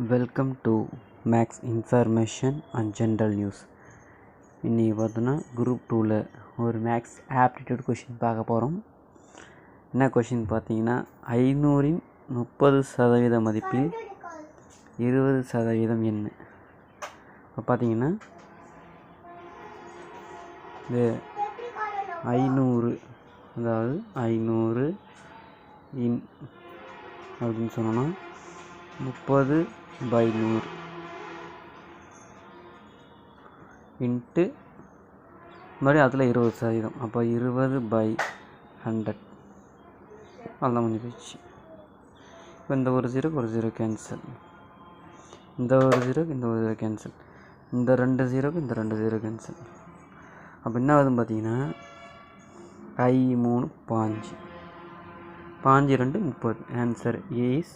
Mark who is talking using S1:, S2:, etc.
S1: Welcome to Max information and general news. இன்றைக்கி பார்த்தோன்னா group 2ல் ஒரு மேக்ஸ் ஆப்டிடியூட் கொஷின் பார்க்க போகிறோம். என்ன கொஷின் பார்த்தீங்கன்னா, 500இன் 30% மதிப்பில் 20% என்ன? இப்போ பார்த்தீங்கன்னா இது 500, அதாவது 500 இன் அப்படின்னு சொன்னோன்னா 30/100 இன்ட்டு மறுபடியும் அதில் 20%. அப்போ 20/100 அதெல்லாம் முடிஞ்சு போயிடுச்சு. இப்போ இந்த ஒரு ஜீரோக்கு ஒரு ஜீரோ கேன்சல், இந்த ஒரு ஜீரோக்கு இந்த ஒரு ஜீரோ கேன்சல், இந்த 2 ஜீரோக்கு இந்த 2 ஜீரோ கேன்சல். அப்போ என்ன ஆகுதுன்னு பார்த்தீங்கன்னா 5 3 5, 5 2 30. Answer A is